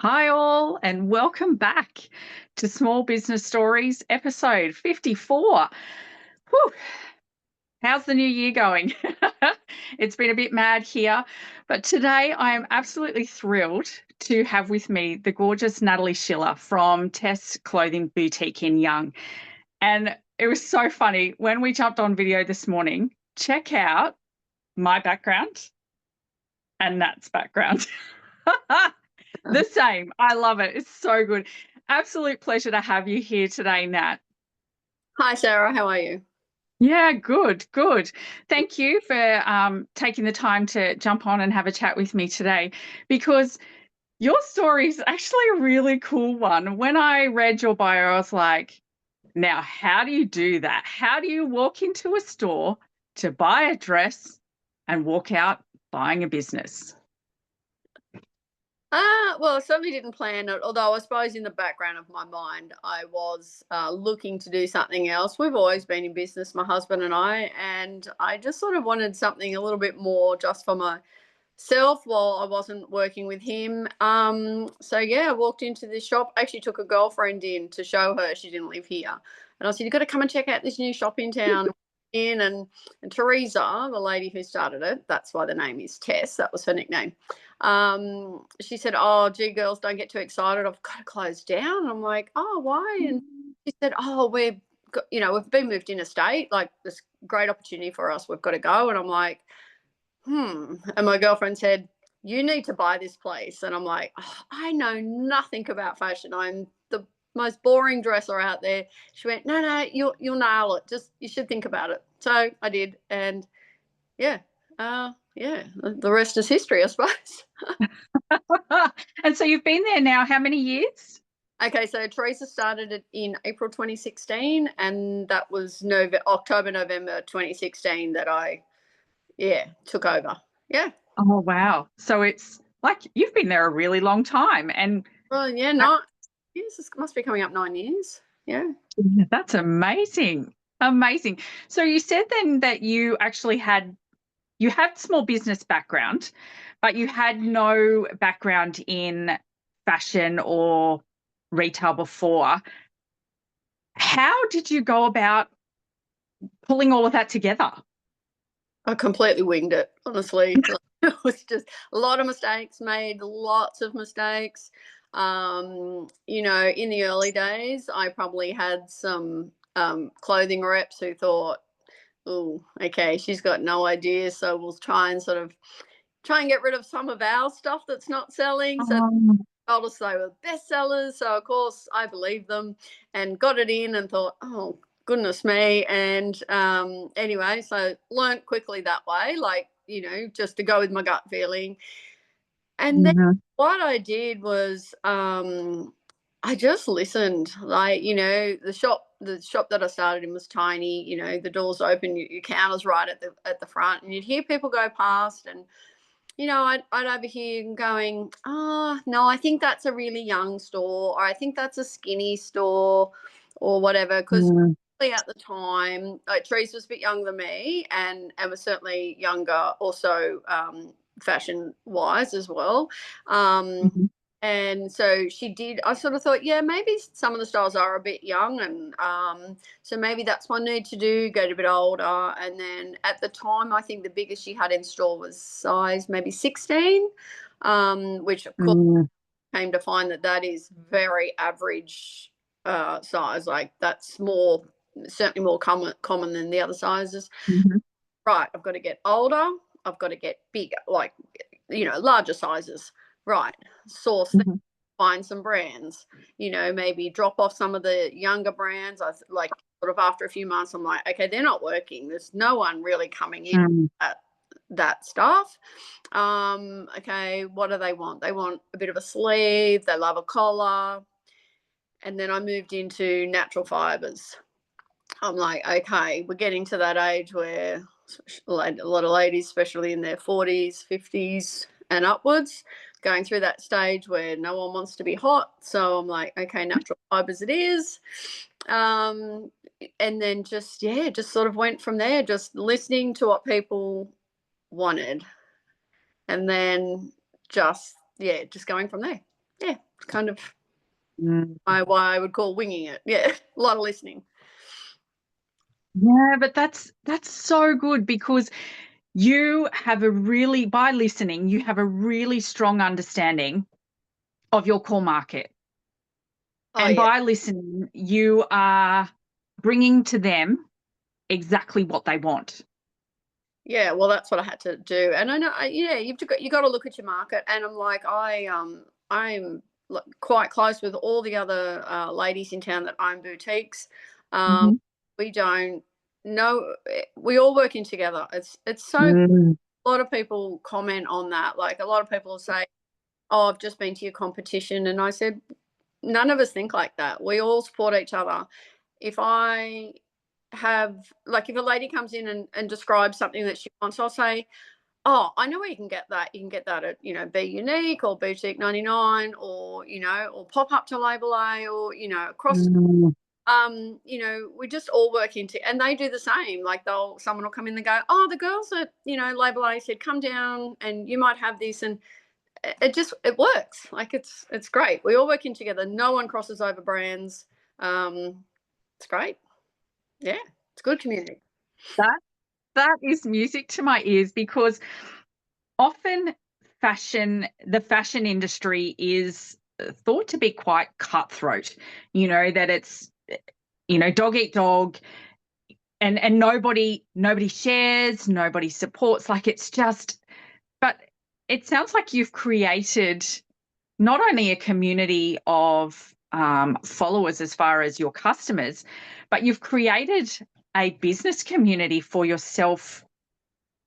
Hi, all, and welcome back to Small Business Stories, episode 54. Whew, how's the new year going? It's been a bit mad here, but today I am absolutely thrilled to have with me the gorgeous Natalie Schiller from Tess Clothing Boutique Young. And it was so funny when we jumped on video this morning. Check out my background and Nat's background. The same. I love it. It's so good. Absolute pleasure to have you here today, Nat. Hi, Sarah. How are you? Yeah, good, good. Thank you for taking the time to jump on and have a chat with me today, because your story is actually a really cool one. When I read your bio, I was like, now, how do you do that? How do you walk into a store to buy a dress and walk out buying a business? Well, I certainly didn't plan it, although I suppose in the background of my mind, I was looking to do something else. We've always been in business, my husband and I just sort of wanted something a little bit more just for myself while I wasn't working with him. So yeah, I walked into this shop, actually took a girlfriend in to show her. She didn't live here. And I said, you've got to come and check out this new shop in town. And Teresa, the lady who started it, that's why the name is Tess, that was her nickname. She said, oh gee, girls, don't get too excited, I've got to close down. I'm like, oh, why? And she said, oh, we've been moved interstate, like this great opportunity for us, we've got to go. And I'm like, and my girlfriend said, you need to buy this place. And I'm like, oh, I know nothing about fashion, I'm the most boring dresser out there. She went, no, you'll nail it, just you should think about it. So I did. And yeah, the rest is history, I suppose. And so you've been there now how many years? Okay, so Teresa started it in April 2016, and that was October, November 2016 that I took over. Yeah. Oh, wow. So it's like you've been there a really long time. And Well, yeah, that, 9 years. This must be coming up 9 years. Yeah. that's amazing. Amazing. So you said then that you had small business background, but you had no background in fashion or retail before. How did you go about pulling all of that together? I completely winged it, honestly. It was just a lot of mistakes, made lots of mistakes. In the early days, I probably had some clothing reps who thought, oh, okay, she's got no idea. So we'll try and get rid of some of our stuff that's not selling. So Um, told us they were bestsellers. So of course I believed them and got it in and thought, oh goodness me. And anyway, so learned quickly that way, like, just to go with my gut feeling. And then mhm, what I did was I just listened. Like, the shop that I started in was tiny. The doors open, your counter's right at the front, and you'd hear people go past, and I'd overhear going, oh, no, I think that's a really young store, or I think that's a skinny store, or whatever. Because mm, at the time, like, Teresa was a bit younger than me, and was certainly younger also, fashion wise as well. Um, mhm. and so I sort of thought, yeah, maybe some of the styles are a bit young. And so maybe that's what I need to do, get a bit older. And then at the time, I think the biggest she had in store was size maybe 16, which of course Mm, came to find that is very average size. Like, that's certainly more common than the other sizes. mhm, Right, I've got to get older, I've got to get bigger, like, larger sizes. Right, source them, mhm. find some brands, maybe drop off some of the younger brands. Like, sort of after a few months, I'm like, okay, they're not working. There's no one really coming in Mm, at that stuff. Okay, what do they want? They want a bit of a sleeve, they love a collar. And then I moved into natural fibers. I'm like, okay, we're getting to that age where a lot of ladies, especially in their 40s, 50s, and upwards, going through that stage where no one wants to be hot. So I'm like, okay, natural fibers it is. Um, and then just sort of went from there, just listening to what people wanted, and then just going from there. yeah, kind of Mm. why I would call winging it. Yeah, a lot of listening. Yeah, but that's so good because you have by listening, you have a really strong understanding of your core market. Oh, And yeah. by listening, you are bringing to them exactly what they want. Yeah, well, that's what I had to do, and I know, yeah, you got to look at your market, and I'm quite close with all the other ladies in town that own boutiques. Um, Mhm. we don't know, we all working together. It's so Mm. a lot of people comment on that. Like a lot of people say, "Oh, I've just been to your competition," and I said, none of us think like that. We all support each other. If I have like if a lady comes in and describes something that she wants, I'll say, "Oh, I know where you can get that. You can get that at, Be Unique or Boutique 99 or, or pop up to Label A or, across Mm. we just all work into, and they do the same. Like someone will come in and go, "Oh, the girls at, Label A said come down and you might have this," and it works. Like it's great. We all work in together. No one crosses over brands. It's great. Yeah, it's a good community. That that is music to my ears because often the fashion industry is thought to be quite cutthroat. That it's dog eat dog, and nobody shares, nobody supports. Like it's just, but it sounds like you've created not only a community of followers as far as your customers, but you've created a business community for yourself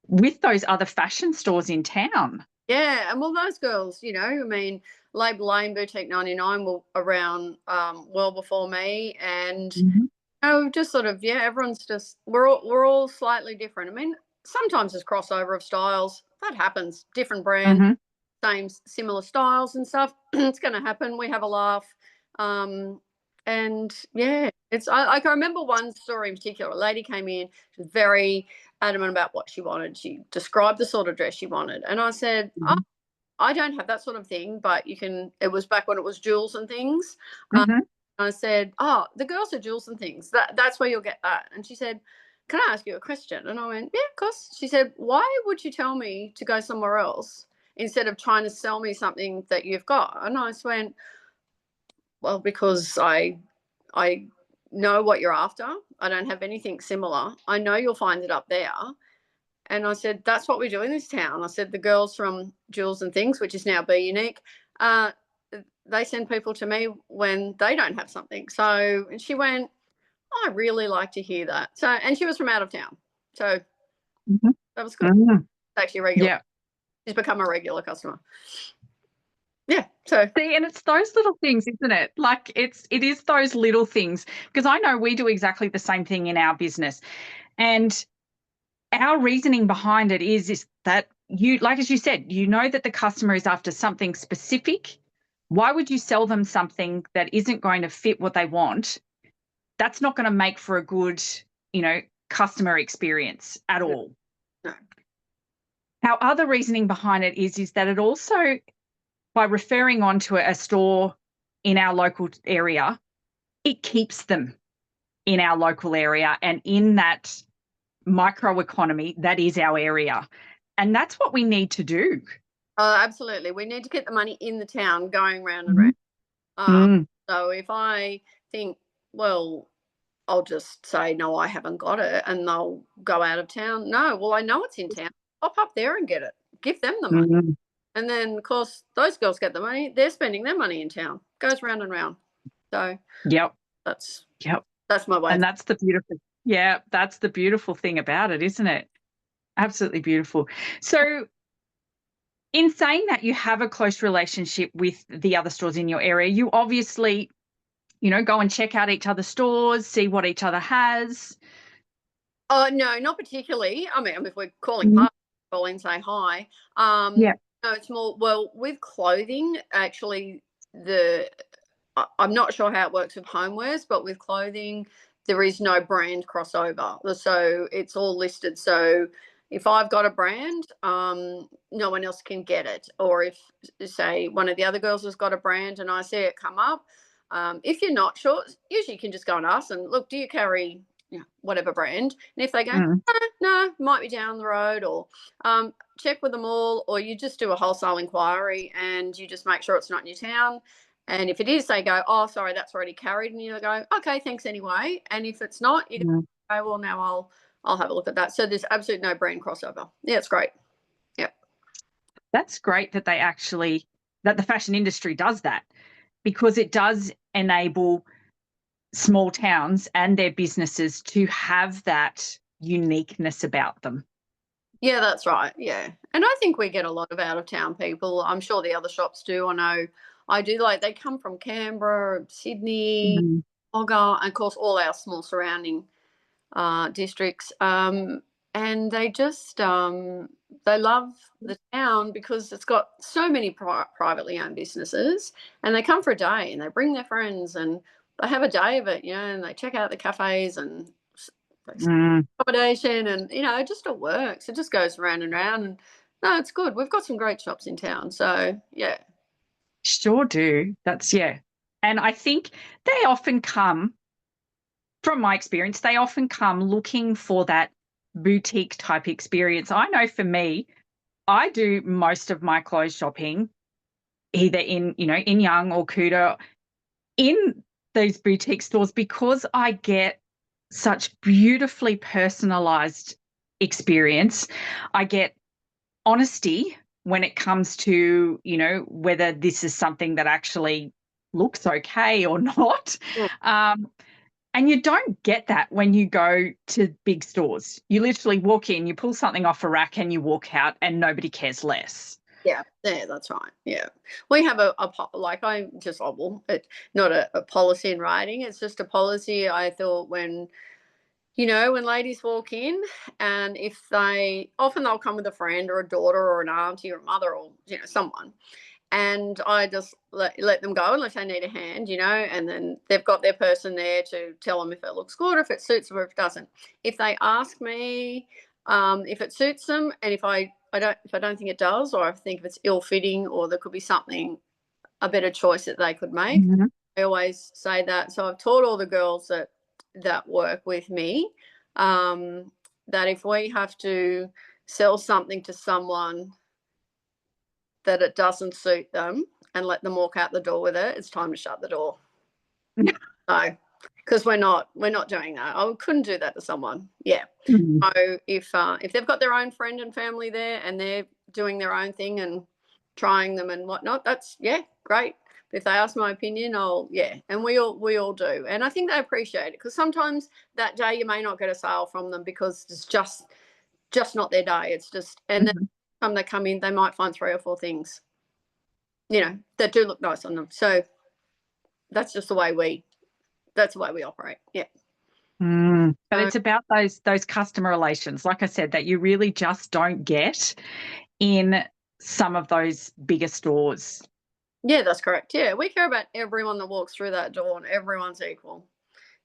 with those other fashion stores in town. Yeah, and well, those girls, I mean, Label Lane, Boutique 99 were around well before me, and Mhm. just sort of, yeah, everyone's just we're all slightly different. I mean, sometimes there's crossover of styles. That happens. Different brands, Mhm. same similar styles and stuff. It's going to happen. We have a laugh, um, and yeah, I can remember one story in particular. A lady came in. She was very adamant about what she wanted. She described the sort of dress she wanted, and I said, "Oh, Mhm. I don't have that sort of thing, but you can." It was back when it was jewels and things. Mhm. I said, "Oh, the girls are jewels and things. That's where you'll get that." And she said, "Can I ask you a question?" And I went, "Yeah, of course." She said, "Why would you tell me to go somewhere else instead of trying to sell me something that you've got?" And I just went, "Well, because I know what you're after. I don't have anything similar. I know you'll find it up there." And I said, "That's what we do in this town." I said, "The girls from Jewels and Things, which is now Be Unique, uh, they send people to me when they don't have something." So, and she went, "I really like to hear that." So, and she was from out of town. So Mhm. that was good. Mhm. It's actually regular. Yeah. She's become a regular customer. Yeah. So, See, and it's those little things, isn't it? Like it is those little things because I know we do exactly the same thing in our business. And our reasoning behind it is that like as you said, that the customer is after something specific. Why would you sell them something that isn't going to fit what they want? That's not going to make for a good, customer experience at no, all. no. Our other reasoning behind it is that it also, by referring on to a store in our local area, it keeps them in our local area and in that microeconomy that is our area. And that's what we need to do. Absolutely. We need to get the money in the town going round and round. Mhm. Mm. So if I think, well, I'll just say, "No, I haven't got it," and they'll go out of town. No, well, I know it's in town. Pop up there and get it. Give them the money. Mm. And then, of course, those girls get the money. They're spending their money in town. Goes round and round. So Yep. that's Yep. that's my way. And that's the beautiful thing about it, isn't it? Absolutely beautiful. So in saying that you have a close relationship with the other stores in your area, you obviously, go and check out each other's stores, see what each other has. Oh no, not particularly. I mean, if we're calling Mhm. past, call in, say hi. Yeah. No, it's more well with clothing. Actually, I'm not sure how it works with homewares, but with clothing, there is no brand crossover. So it's all listed. So if I've got a brand, no one else can get it. Or if, say, one of the other girls has got a brand and I see it come up, if you're not sure, usually you can just go and ask them, look, do you carry whatever brand? And if they go, Mm. no, might be down the road, or check with them all, or you just do a wholesale inquiry and you just make sure it's not in your town. And if it is, they go, oh, sorry, that's already carried. And you go, okay, thanks anyway. And if it's not, you go, well, now I'll have a look at that. So there's absolutely no brand crossover. Yeah, it's great. Yeah. That's great that that the fashion industry does that, because it does enable small towns and their businesses to have that uniqueness about them. Yeah, that's right. Yeah. And I think we get a lot of out of town people. I'm sure the other shops do. I know I do. Like, they come from Canberra, Sydney, Mm. Wagga, and of course all our small surrounding districts. And they just they love the town because it's got so many privately owned businesses, and they come for a day and they bring their friends and they have a day of it, and they check out the cafes and accommodation, and it just it works. It just goes round and round, and no, it's good. We've got some great shops in town, so yeah. Sure do. Yeah. And I think they often come, from my experience, they often come looking for that boutique type experience. I know for me, I do most of my clothes shopping either in Young or Cuda, in these boutique stores, because I get such beautifully personalized experience. I get honesty when it comes to, whether this is something that actually looks okay or not. Mm. And you don't get that when you go to big stores. You literally walk in, you pull something off a rack and you walk out and nobody cares less. Yeah, that's right. Yeah, we have like, I just, not a policy in writing. It's just a policy. I thought, when ladies walk in, and if they'll come with a friend or a daughter or an auntie or a mother, or someone, and I just let them go unless they need a hand, and then they've got their person there to tell them if it looks good, if it suits them, or if it doesn't. If they ask me if it suits them, and if I don't think it does, or I think if it's ill-fitting, or there could be a better choice that they could make, Mhm. I always say that. So I've taught all the girls that work with me that if we have to sell something to someone that it doesn't suit them and let them walk out the door with it, it's time to shut the door. So, because we're not doing that. I couldn't do that to someone. Yeah. Mhm. So if they've got their own friend and family there and they're doing their own thing and trying them and whatnot, that's great. But if they ask my opinion, and we all do. And I think they appreciate it, because sometimes that day you may not get a sale from them because it's just not their day. It's just, and then Mhm. time they come in, they might find 3 or 4 things, that do look nice on them. So that's just the way we operate. Yeah. But it's about those customer relations, like I said, that you really just don't get in some of those bigger stores. Yeah, that's correct. Yeah, we care about everyone that walks through that door, and everyone's equal.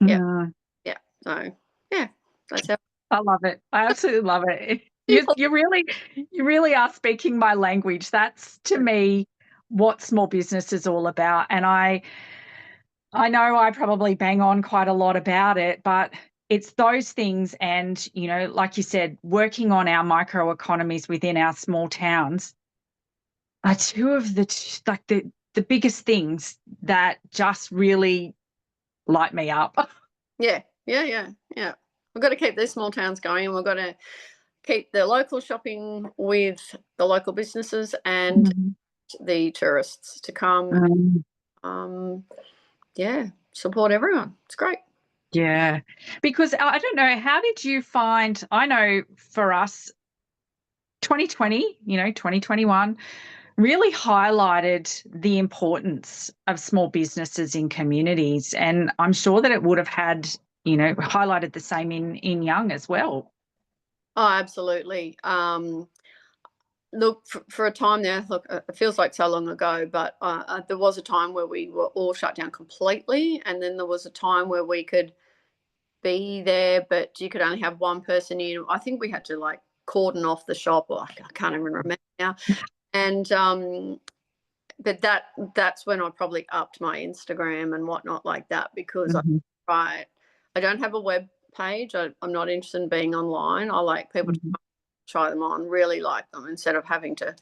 Yeah, Mm. yeah. So yeah, that's how I love it. I absolutely love it. You people. you really you really are speaking my language. That's, to me, what small business is all about. And I know I probably bang on quite a lot about it, but it's those things, and, like you said, working on our microeconomies within our small towns are two of the biggest things that just really light me up. Yeah, yeah, yeah, yeah. We've got to keep these small towns going, and we've got to keep the local shopping with the local businesses and Mhm. the tourists to come. Um, Um, yeah, support everyone. It's great. yeah, because I don't know, how did you find, I know for us, 2020, 2021 really highlighted the importance of small businesses in communities. And I'm sure that it would have had, highlighted the same in Young as well. Oh, absolutely. Look, for a time there, look, it feels like so long ago, but there was a time where we were all shut down completely, and then there was a time where we could be there, but you could only have one person in. I think we had to, like, cordon off the shop, or I can't even remember now. And but that's when I probably upped my Instagram and whatnot like that, because I don't have a web page. I'm not interested in being online. I like people to try them on, really like them, instead of having to.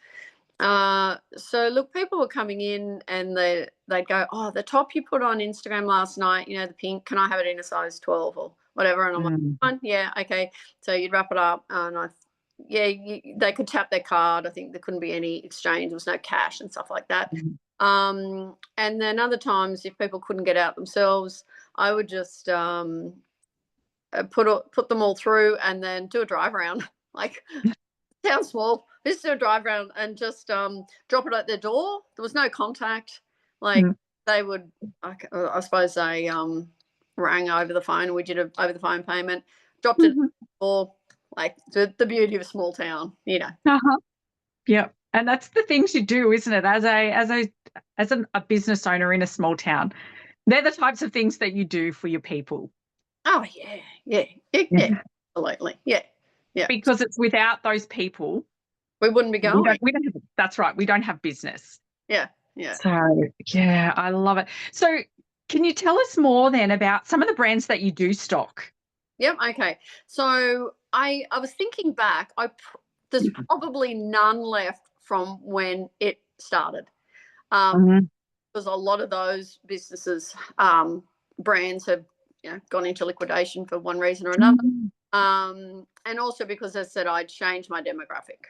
So look, people were coming in and they'd go, "Oh, the top you put on Instagram last night, the pink, can I have it in a size 12 or whatever?" And I'm like, "Fine, yeah, okay." So you'd wrap it up, and they could tap their card. I think there couldn't be any exchange. There was no cash and stuff like that. And then other times, if people couldn't get out themselves, I would just put them all through and then do a drive around. Like, sounds small, just do a drive around and just drop it at their door. There was no contact. Like, they would, I suppose they rang over the phone. We did a over the phone payment, dropped it at the door. Like, the beauty of a small town, Yeah, and that's the things you do, isn't it? As a business owner in a small town, they're the types of things that you do for your people. Oh yeah, absolutely, yeah. Because it's without those people, we wouldn't be going. We don't have, that's right. We don't have business. Yeah. So yeah, I love it. So can you tell us more then about some of the brands that you do stock? Yep. Okay. So I was thinking back. There's probably none left from when it started. Because a lot of those businesses, brands have gone into liquidation for one reason or another. And also because, as I said, I'd changed my demographic.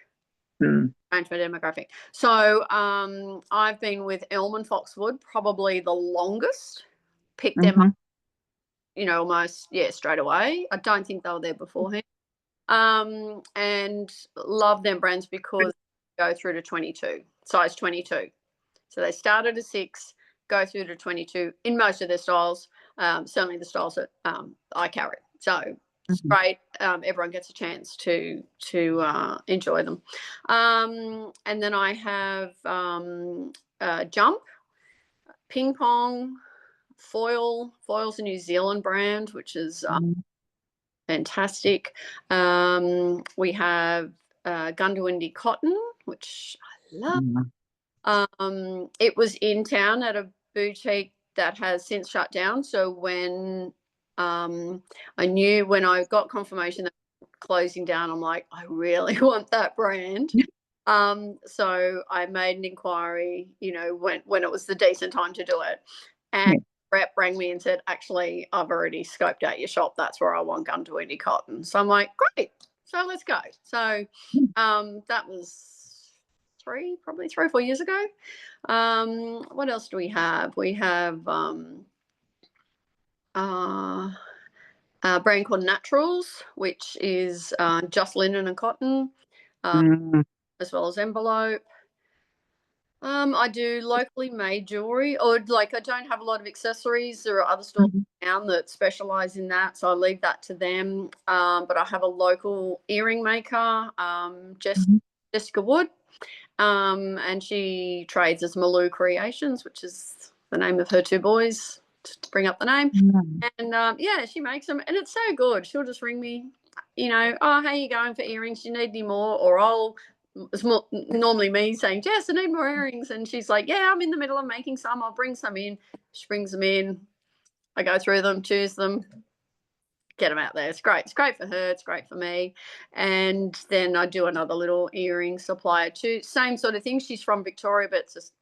So I've been with Elm and Foxwood probably the longest. Picked them up, almost straight away. I don't think they were there beforehand. And love them brands because they go through to 22, size 22. So they started at 6, go through to 22 in most of their styles. Certainly the styles that I carry. So it's great. Everyone gets a chance to enjoy them. And then I have Jump, Ping Pong, Foil. Foil's a New Zealand brand, which is fantastic. We have Gundawindi Cotton, which I love. It was in town at a boutique that has since shut down. So when when I got confirmation that closing down, I'm like, I really want that brand. So I made an inquiry, when it was the decent time to do it. And rep rang me and said, actually, I've already scoped out your shop. That's where I want Gundawindi Cotton. So I'm like, great. So let's go. So that was probably 3 or 4 years ago. What else do we have? We have a brand called Naturals, which is just linen and cotton, as well as envelope. I do locally made jewelry, or I don't have a lot of accessories. There are other stores in town that specialize in that, so I leave that to them. But I have a local earring maker, Jessica Wood, and she trades as Malou Creations, which is the name of her 2 boys, to bring up the name. And she makes them, and it's so good. She'll just ring me, oh, how are you going for earrings? Do you need any more? Or it's normally me saying, Jess, I need more earrings. And she's like, yeah, I'm in the middle of making some. I'll bring some in. She brings them in. I go through them, choose them, get them out there. It's great. It's great for her. It's great for me. And then I do another little earring supplier too. Same sort of thing. She's from Victoria, but it's just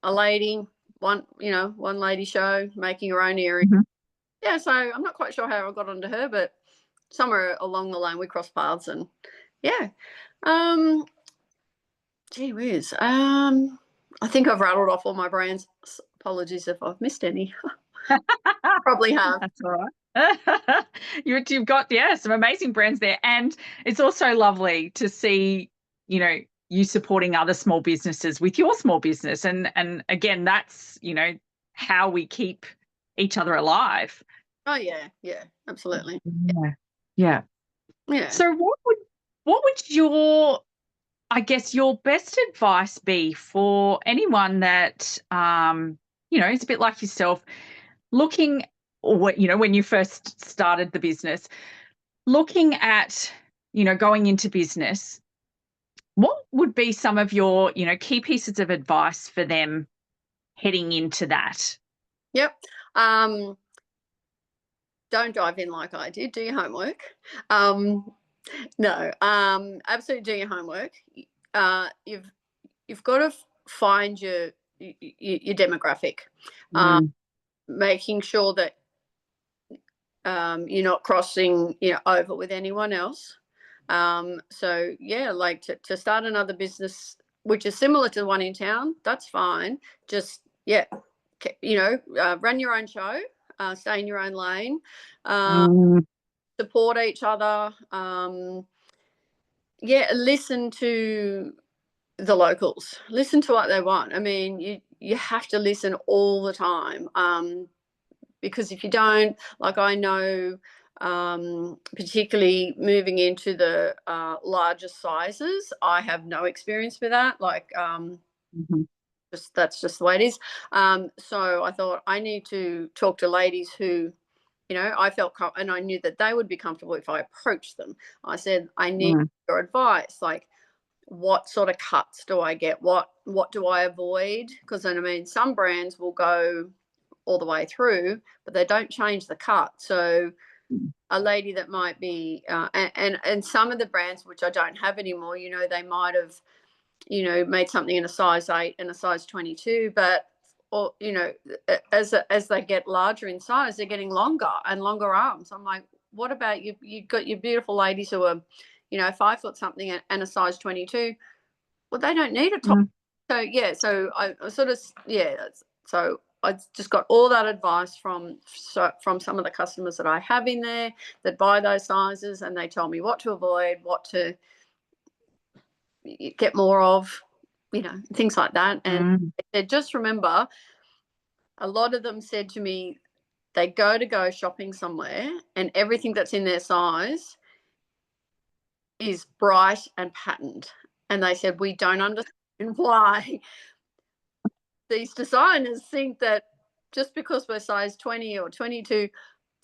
a lady, one lady show, making her own earrings. Yeah, so I'm not quite sure how I got onto her, but somewhere along the line we crossed paths, and gee whiz. I think I've rattled off all my brands. Apologies if I've missed any. Probably have. That's all right. You've got some amazing brands there, and it's also lovely to see you supporting other small businesses with your small business, and again, that's how we keep each other alive. Oh yeah, absolutely. Yeah. So what would your best advice be for anyone that is a bit like yourself, looking, or when you first started the business, looking at going into business, what would be some of your, key pieces of advice for them heading into that? Yep. Don't dive in like I did. Do your homework. No, absolutely do your homework. You've got to find your demographic, Mm, making sure that you're not crossing over with anyone else. So yeah, like to start another business which is similar to the one in town, that's fine. Just run your own show, stay in your own lane, mm, support each other. Listen to the locals. Listen to what they want. I mean, you have to listen all the time, because if you don't, like I know, particularly moving into the larger sizes, I have no experience with that. Like, mhm, that's just the way it is. So I thought I need to talk to ladies who, I felt and I knew that they would be comfortable if I approached them. I said, I need mm, your advice. Like, what sort of cuts do I get? What do I avoid? Because I mean, some brands will go all the way through, but they don't change the cut. So mm, a lady that might be, and some of the brands which I don't have anymore, they might have, made something in a size 8 and a size 22, but or as they get larger in size, they're getting longer and longer arms. I'm like, what about you? You've got your beautiful ladies who are, 5 foot something and a size 22. Well, they don't need a top. mm. So yeah, so I sort of so I just got all that advice from some of the customers that I have in there that buy those sizes, and they tell me what to avoid, what to get more of, things like that. And Mm, they said, just remember, a lot of them said to me, they go shopping somewhere, and everything that's in their size is bright and patterned, and they said we don't understand why these designers think that just because we're size 20 or 22,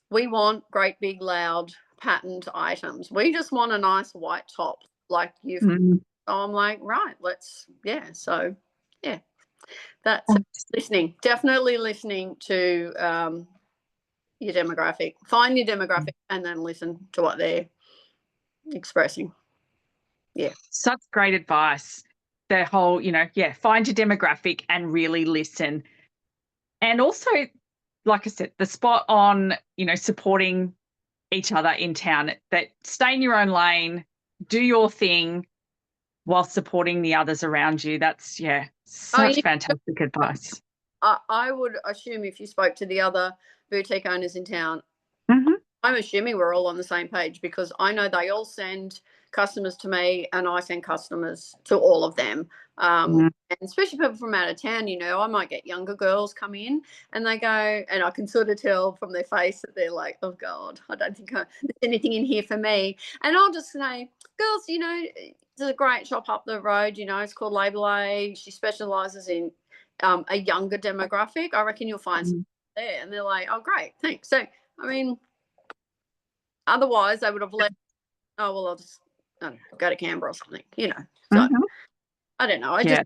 we want great big loud patterned items. We just want a nice white top like you've. mm. So I'm like, right, so yeah, that's Oh, listening. Definitely listening to your demographic. Find your demographic and then listen to what they're expressing. Yeah. such great advice. The whole, find your demographic and really listen. And also, like I said, the spot on, supporting each other in town, that stay in your own lane, do your thing while supporting the others around you. That's, Oh, such fantastic advice. I would assume if you spoke to the other boutique owners in town, Mhm. I'm assuming we're all on the same page, because I know they all send customers to me and I send customers to all of them. Mm, And especially people from out of town, I might get younger girls come in and they go, and I can sort of tell from their face that they're like, oh God, I don't think there's anything in here for me. And I'll just say, girls, there's a great shop up the road, it's called Label A. She specializes in a younger demographic. I reckon you'll find something mm, there. And they're like, oh, great, thanks. So, I mean, otherwise, they would have left. Oh well, I'll just go to Canberra or something, So mhm. I don't know. I just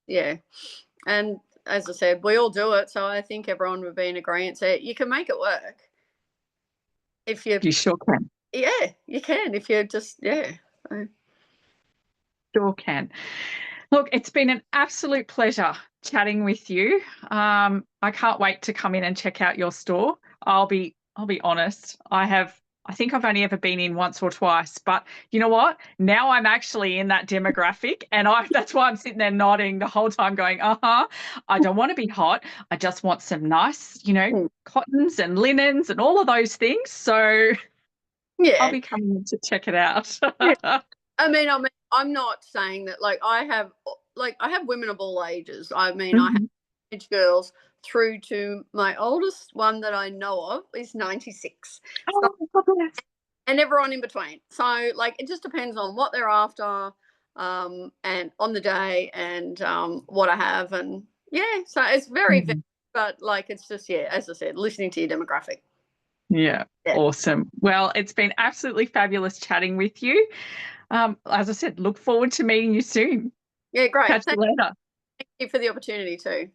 Yeah, and as I said, we all do it. So I think everyone would be in agreement. So you can make it work if you. you sure can. Yeah, you can if you just So, Sure can. Look, it's been an absolute pleasure chatting with you. I can't wait to come in and check out your store. I'll be honest. I think I've only ever been in once or twice, but you know what? Now I'm actually in that demographic, and that's why I'm sitting there nodding the whole time going, uh-huh. I don't want to be hot. I just want some nice, cottons and linens and all of those things. So I'll yeah. be coming in to check it out. Yeah. I mean, I'm not saying that. I have women of all ages. I mean, I have Mhm. teenage girls through to my oldest one that I know of is 96. So, Oh, God bless. and everyone in between. So, it just depends on what they're after, and on the day, and what I have, and so it's very, Mhm. but it's just as I said, listening to your demographic. Yeah. Yeah. Awesome. Well, it's been absolutely fabulous chatting with you. As I said, look forward to meeting you soon. Yeah, great. Catch you later. Thank you for the opportunity too.